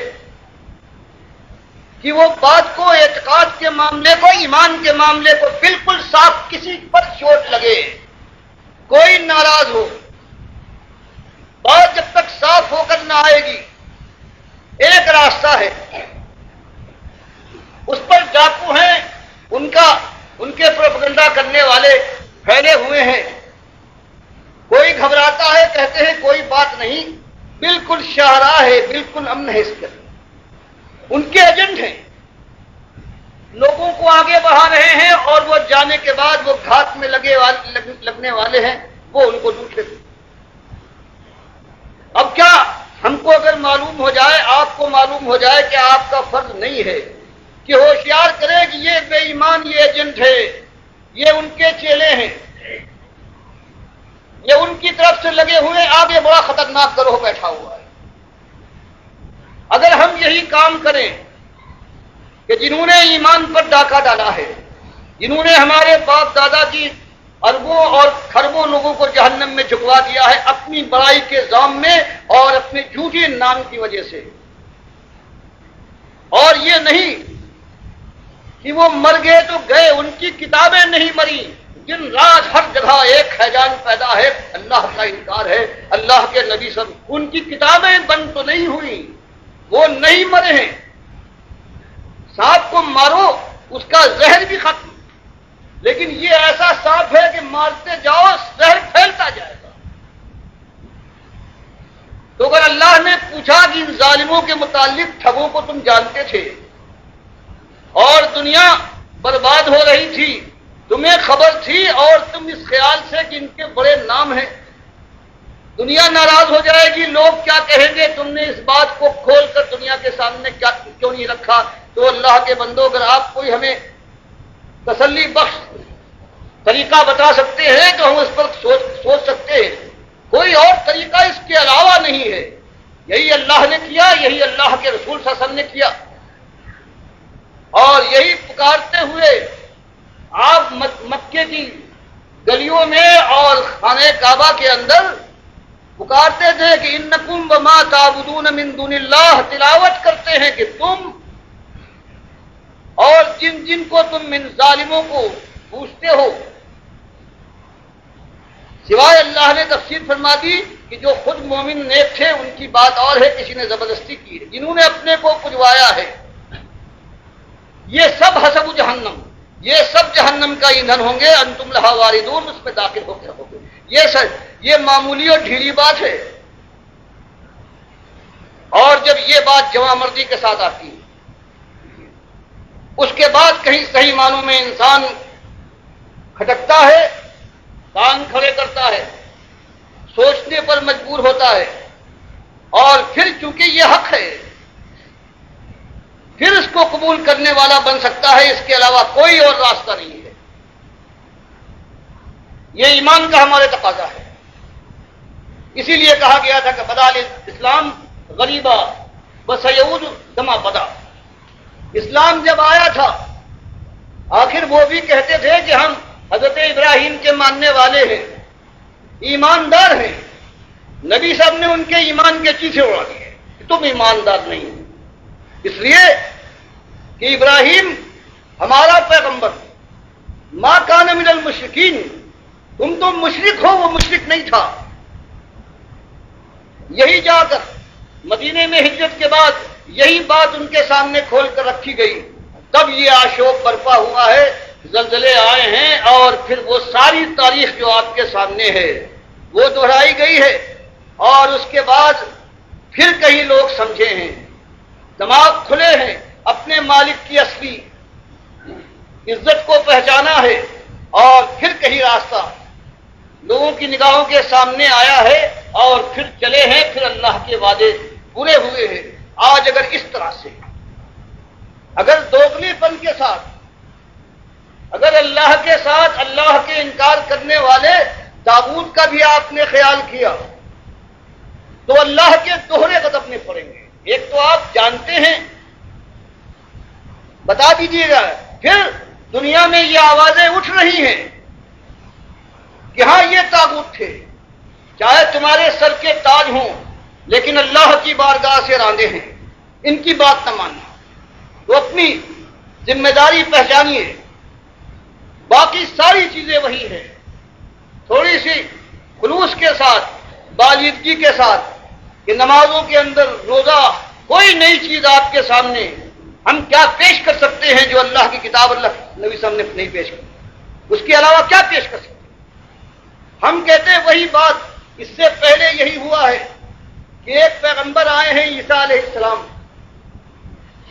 کہ وہ بات کو، اعتقاد کے معاملے کو، ایمان کے معاملے کو بالکل صاف، کسی پر چوٹ لگے، کوئی ناراض ہو، بات جب تک صاف ہو کر نہ آئے گی. ایک راستہ ہے، اس پر ڈاکو ہیں، ان کے پروپیگنڈا کرنے والے پھیلے ہوئے ہیں. کوئی گھبراتا ہے، کہتے ہیں کوئی بات نہیں، بالکل شاہراہ ہے، بالکل امن ہے. اس کے ان کے ایجنٹ ہیں، لوگوں کو آگے بڑھا رہے ہیں، اور وہ جانے کے بعد وہ گھات میں لگنے والے ہیں، وہ ان کو لوٹ لیتے. اب کیا ہم کو اگر معلوم ہو جائے، آپ کو معلوم ہو جائے کہ آپ کا فرض نہیں ہے کہ ہوشیار کرے کہ یہ بے ایمان، یہ ایجنٹ ہے، یہ ان کے چیلے ہیں، یہ ان کی طرف سے لگے ہوئے، آگے بڑا خطرناک گروہ بیٹھا ہوا ہے. اگر ہم یہی کام کریں کہ جنہوں نے ایمان پر ڈاکہ ڈالا ہے، جنہوں نے ہمارے باپ دادا کی اربوں اور کھربوں لوگوں کو جہنم میں جھکوا دیا ہے اپنی بڑائی کے الزام میں اور اپنے جھوٹے نام کی وجہ سے، اور یہ نہیں کہ وہ مر گئے تو گئے، ان کی کتابیں نہیں مری، دن رات ہر جگہ ایک ہیجان پیدا ہے، اللہ کا انکار ہے، اللہ کے نبی سب، ان کی کتابیں بند تو نہیں ہوئی، وہ نہیں مرے ہیں. سانپ کو مارو اس کا زہر بھی ختم، لیکن یہ ایسا سانپ ہے کہ مارتے جاؤ زہر پھیلتا جائے گا. تو اگر اللہ نے پوچھا کہ ان ظالموں کے متعلق ٹھگوں کو تم جانتے تھے اور دنیا برباد ہو رہی تھی، تمہیں خبر تھی، اور تم اس خیال سے کہ ان کے بڑے نام ہیں، دنیا ناراض ہو جائے گی، لوگ کیا کہیں گے، تم نے اس بات کو کھول کر دنیا کے سامنے کیوں نہیں رکھا. تو اللہ کے بندو، اگر آپ کوئی ہمیں تسلی بخش طریقہ بتا سکتے ہیں تو ہم اس پر سوچ سکتے ہیں. کوئی اور طریقہ اس کے علاوہ نہیں ہے. یہی اللہ نے کیا، یہی اللہ کے رسول صلی اللہ علیہ وسلم نے کیا، اور یہی پکارتے ہوئے آپ مکے کی گلیوں میں اور خانہ کعبہ کے اندر پکارتے تھے کہ انکم وما تعبدون من دون اللہ، تلاوت کرتے ہیں کہ تم اور جن کو تم من ظالموں کو پوچھتے ہو، سوائے اللہ نے تفسیر فرما دی کہ جو خود مومن نیک تھے ان کی بات اور ہے، کسی نے زبردستی کی ہے، جنہوں نے اپنے کو پجوایا ہے، یہ سب حسب جہنم، یہ سب جہنم کا ایندھن ہوں گے، انتم لہا واردون، اس میں داخل ہو کے رہو گے. یہ معمولی اور ڈھیلی بات ہے. اور جب یہ بات جواں مردی کے ساتھ آتی ہے، اس کے بعد کہیں صحیح معنوں میں انسان کھٹکتا ہے کان کھڑے کرتا ہے، سوچنے پر مجبور ہوتا ہے، اور پھر چونکہ یہ حق ہے پھر اس کو قبول کرنے والا بن سکتا ہے، اس کے علاوہ کوئی اور راستہ نہیں ہے۔ یہ ایمان کا ہمارے تقاضا ہے۔ اسی لیے کہا گیا تھا کہ بدال اسلام غریبا وسیعود کما بدا۔ اسلام جب آیا تھا آخر وہ بھی کہتے تھے کہ ہم حضرت ابراہیم کے ماننے والے ہیں، ایماندار ہیں۔ نبی صاحب نے ان کے ایمان کے چیزیں اڑا دیے کہ تم ایماندار نہیں ہو، اس لیے کہ ابراہیم ہمارا پیغمبر ما کان من المشرکین، تم مشرک ہو، وہ مشرک نہیں تھا۔ یہی جا کر مدینے میں ہجرت کے بعد یہی بات ان کے سامنے کھول کر رکھی گئی، تب یہ آشوب برپا ہوا ہے، زلزلے آئے ہیں، اور پھر وہ ساری تاریخ جو آپ کے سامنے ہے وہ دہرائی گئی ہے، اور اس کے بعد پھر کئی لوگ سمجھے ہیں، دماغ کھلے ہیں، اپنے مالک کی اصلی عزت کو پہچانا ہے، اور پھر کہیں راستہ لوگوں کی نگاہوں کے سامنے آیا ہے، اور پھر چلے ہیں، پھر اللہ کے وعدے پورے ہوئے ہیں۔ آج اگر اس طرح سے، اگر دوغلی پن کے ساتھ، اگر اللہ کے ساتھ اللہ کے انکار کرنے والے طاغوت کا بھی آپ نے خیال کیا تو اللہ کے دوہرے قدم میں پڑیں گے۔ ایک تو آپ جانتے ہیں، بتا دیجیے گا، پھر دنیا میں یہ آوازیں اٹھ رہی ہیں کہ ہاں یہ طاغوت تھے، چاہے تمہارے سر کے تاج ہوں لیکن اللہ کی بارگاہ سے راندے ہیں، ان کی بات نہ ماننا۔ تو اپنی ذمہ داری پہچانیے، باقی ساری چیزیں وہی ہیں، تھوڑی سی خلوص کے ساتھ، بالیدگی کے ساتھ، کہ نمازوں کے اندر روزہ کوئی نئی چیز آپ کے سامنے ہم کیا پیش کر سکتے ہیں جو اللہ کی کتاب اللہ نبی صلی اللہ علیہ وسلم نے نہیں پیش کی، اس کے علاوہ کیا پیش کر سکتے ہیں؟ ہم کہتے ہیں وہی بات، اس سے پہلے یہی ہوا ہے کہ ایک پیغمبر آئے ہیں عیسیٰ علیہ السلام،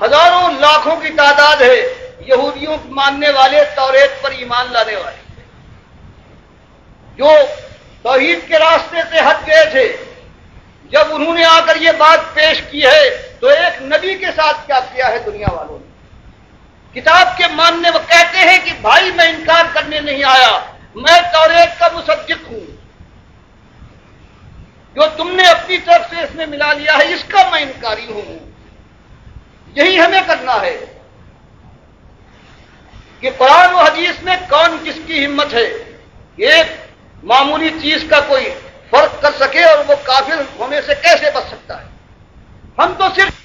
ہزاروں لاکھوں کی تعداد ہے یہودیوں ماننے والے، توریت پر ایمان لانے والے، جو توحید کے راستے سے ہٹ گئے تھے۔ جب انہوں نے آ کر یہ بات پیش کی ہے تو ایک نبی کے ساتھ کیا کیا ہے دنیا والوں نے؟ کتاب کے ماننے، وہ کہتے ہیں کہ بھائی میں انکار کرنے نہیں آیا، میں توریت کا مصدق ہوں، جو تم نے اپنی طرف سے اس میں ملا لیا ہے اس کا میں انکاری ہوں۔ یہی ہمیں کرنا ہے کہ قرآن و حدیث میں کون کس کی ہمت ہے ایک معمولی چیز کا کوئی فرق کر سکے اور وہ کافر ہونے سے کیسے بچ سکتا ہے؟ ہم تو صرف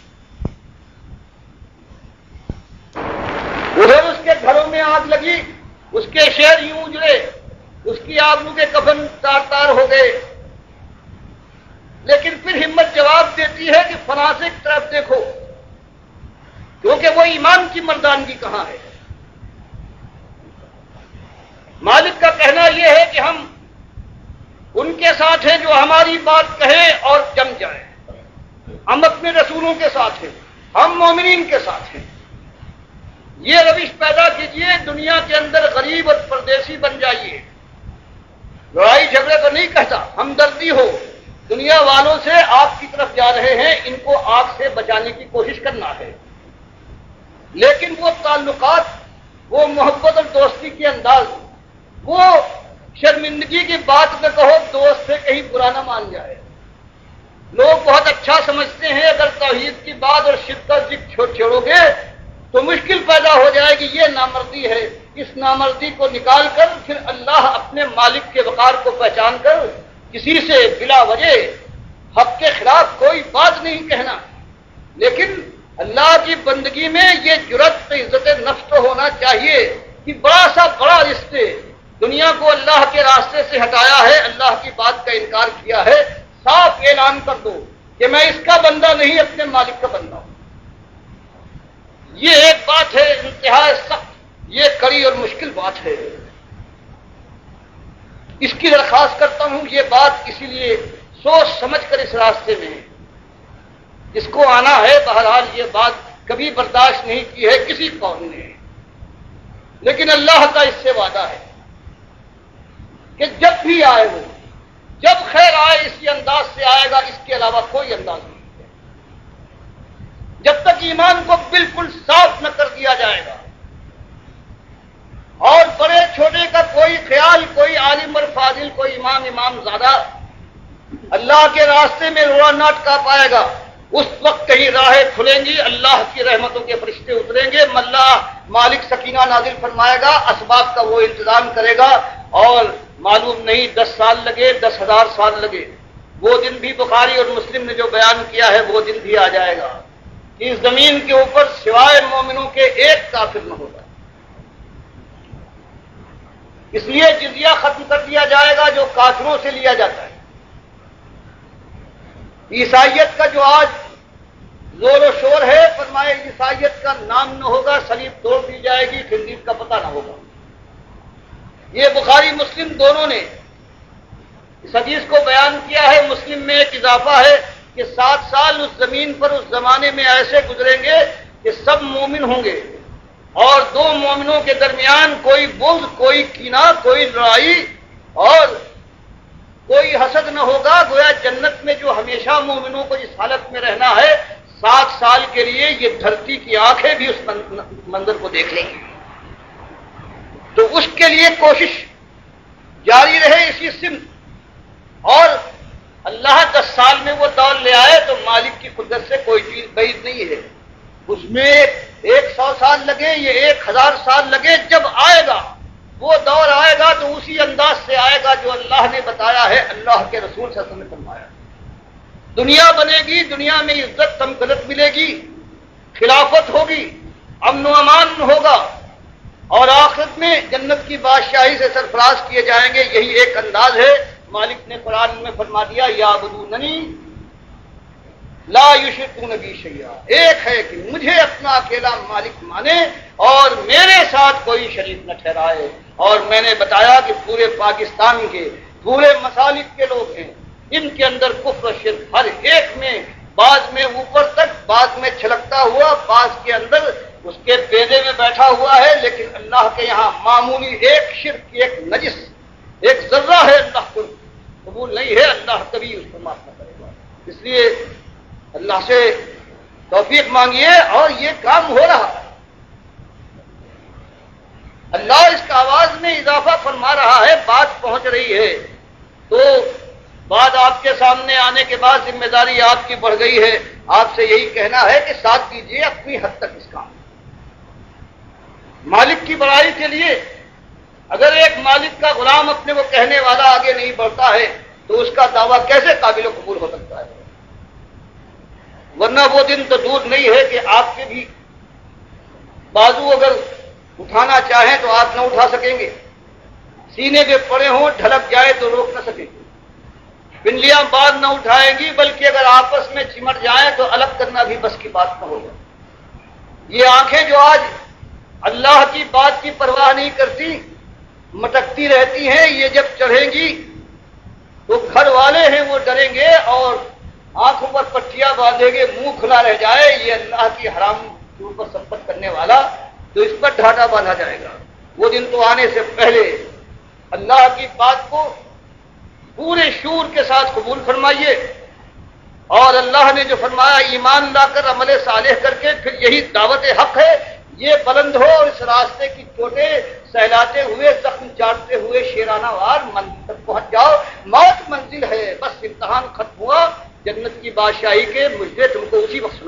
ادھر اس کے گھروں میں آگ لگی، اس کے شہر یوں اجڑے، اس کی آبرو کے کفن تار تار ہو گئے، لیکن پھر ہمت جواب دیتی ہے کہ فلاں سے کی طرف دیکھو، کیونکہ وہ ایمان کی مردانگی کہاں ہے؟ مالک کا کہنا یہ ہے کہ ہم ان کے ساتھ ہیں جو ہماری بات کہیں اور جم جائیں، ہم اپنے رسولوں کے ساتھ ہیں، ہم مومنین کے ساتھ ہیں۔ یہ روش پیدا کیجئے، دنیا کے اندر غریب اور پردیسی بن جائیے۔ لڑائی جھگڑے کو نہیں کہتا، ہمدردی ہو، دنیا والوں سے آپ کی طرف جا رہے ہیں، ان کو آگ سے بچانے کی کوشش کرنا ہے، لیکن وہ تعلقات، وہ محبت اور دوستی کے انداز، وہ شرمندگی کی بات میں کہو دوست سے کہیں برا نہ مان جائے۔ لوگ بہت اچھا سمجھتے ہیں اگر توحید کی بات اور شرک کا ذکر چھوڑو گے تو مشکل پیدا ہو جائے گی، یہ نامردی ہے۔ اس نامردی کو نکال کر پھر اللہ اپنے مالک کے وقار کو پہچان کر کسی سے بلا وجہ حق کے خلاف کوئی بات نہیں کہنا، لیکن اللہ کی بندگی میں یہ جرأت عزت نفس تو ہونا چاہیے کہ بڑا سا بڑا رشتے دنیا کو اللہ کے راستے سے ہٹایا ہے، اللہ کی بات کا انکار کیا ہے، صاف اعلان کر دو کہ میں اس کا بندہ نہیں اپنے مالک کا بندہ ہوں۔ یہ ایک بات ہے انتہائی سخت، یہ کڑی اور مشکل بات ہے، اس کی درخواست کرتا ہوں۔ یہ بات اسی لیے سوچ سمجھ کر اس راستے میں جس کو آنا ہے، بہرحال یہ بات کبھی برداشت نہیں کی ہے کسی قوم نے، لیکن اللہ کا اس سے وعدہ ہے کہ جب بھی آئے وہ، جب خیر آئے اسی انداز سے آئے گا، اس کے علاوہ کوئی انداز نہیں ہے۔ جب تک ایمان کو بالکل صاف نہ کر دیا جائے گا اور بڑے چھوٹے کا کوئی خیال، کوئی عالم اور فاضل، کوئی امام زیادہ اللہ کے راستے میں روڑا نہ اٹکا پائے گا، اس وقت کہیں راہیں کھلیں گی، اللہ کی رحمتوں کے فرشتے اتریں گے، اللہ مالک سکینہ نازل فرمائے گا، اسباب کا وہ انتظام کرے گا، اور معلوم نہیں 10 سال لگے، 10,000 سال لگے، وہ دن بھی بخاری اور مسلم نے جو بیان کیا ہے وہ دن بھی آ جائے گا کہ اس زمین کے اوپر سوائے مومنوں کے ایک کافر نہ ہوگا۔ اس لیے جزیہ ختم کر دیا جائے گا جو کافروں سے لیا جاتا ہے۔ عیسائیت کا جو آج زور و شور ہے، فرمائے عیسائیت کا نام نہ ہوگا، صلیب توڑ دی جائے گی، خنزیر کا پتہ نہ ہوگا۔ یہ بخاری مسلم دونوں نے اس حدیث کو بیان کیا ہے۔ مسلم میں ایک اضافہ ہے کہ 7 سال اس زمین پر اس زمانے میں ایسے گزریں گے کہ سب مومن ہوں گے، اور 2 مومنوں کے درمیان کوئی بغض، کوئی کینہ، کوئی لڑائی اور کوئی حسد نہ ہوگا۔ گویا جنت میں جو ہمیشہ مومنوں کو اس حالت میں رہنا ہے، 7 سال کے لیے یہ دھرتی کی آنکھیں بھی اس منظر کو دیکھ لیں گی۔ تو اس کے لیے کوشش جاری رہے اسی سمت، اور اللہ 10 سال میں وہ دور لے آئے تو مالک کی قدرت سے کوئی چیز بعید نہیں ہے۔ اس میں 100 سال لگے، یہ 1000 سال لگے، جب آئے گا وہ دور آئے گا تو اسی انداز سے آئے گا جو اللہ نے بتایا ہے، اللہ کے رسول صلی اللہ علیہ وسلم نے فرمایا۔ دنیا بنے گی، دنیا میں عزت تمکنت ملے گی، خلافت ہوگی، امن و امان ہوگا، اور آخرت میں جنت کی بادشاہی سے سرفراز کیے جائیں گے۔ یہی ایک انداز ہے۔ مالک نے قرآن میں فرما دیا، یعبدوننی لا یشرکون بی شیئا، ایک ہے کہ مجھے اپنا اکیلا مالک مانے اور میرے ساتھ کوئی شریک نہ ٹھہرائے۔ اور میں نے بتایا کہ پورے پاکستان کے پورے مسالک کے لوگ ہیں، ان کے اندر کفر و شرک ہر ایک میں، بعض میں اوپر تک، بعض میں چھلکتا ہوا، بعض کے اندر اس کے بیدے میں بیٹھا ہوا ہے، لیکن اللہ کے یہاں معمولی ایک شرک، ایک نجس، ایک ذرہ ہے، اللہ کو قبول نہیں ہے، اللہ کبھی اس کو معاف نہ کرے گا۔ اس لیے اللہ سے توفیق مانگیے، اور یہ کام ہو رہا ہے۔ اللہ اس کا آواز میں اضافہ فرما رہا ہے، بات پہنچ رہی ہے، تو بات آپ کے سامنے آنے کے بعد ذمہ داری آپ کی بڑھ گئی ہے۔ آپ سے یہی کہنا ہے کہ ساتھ دیجیے اپنی حد تک اس کام۔ مالک کی بڑائی کے لیے اگر ایک مالک کا غلام اپنے وہ کہنے والا آگے نہیں بڑھتا ہے تو اس کا دعویٰ کیسے قابل و قبول ہو سکتا ہے؟ ورنہ وہ دن تو دور نہیں ہے کہ آپ کے بھی بازو اگر اٹھانا چاہیں تو آپ نہ اٹھا سکیں گے، سینے پہ پڑے ہوں ڈھلک جائے تو روک نہ سکیں گے، پنڈلیاں بعد نہ اٹھائیں گی، بلکہ اگر آپس میں چمٹ جائیں تو الگ کرنا بھی بس کی بات نہ ہوگا۔ یہ آنکھیں جو آج اللہ کی بات کی پرواہ نہیں کرتی، مٹکتی رہتی ہیں، یہ جب چڑھیں گی تو گھر والے ہیں وہ ڈریں گے اور آنکھوں پر پٹیاں باندھیں گے، منہ کھلا رہ جائے یہ اللہ کی حرام کے اوپر سبقت کرنے والا، تو اس پر ڈھاٹا باندھا جائے گا۔ وہ دن تو آنے سے پہلے اللہ کی بات کو پورے شعور کے ساتھ قبول فرمائیے، اور اللہ نے جو فرمایا ایمان لا کر عمل صالح کر کے پھر یہی دعوت حق ہے، یہ بلند ہو اور اس راستے کی چوٹیں سہلاتے ہوئے، زخم چاٹتے ہوئے شیرانہ وار منزل تک پہنچ جاؤ۔ موت منزل ہے، بس امتحان ختم ہوا، جنت کی بادشاہی کے مجھے تم کو اسی وقت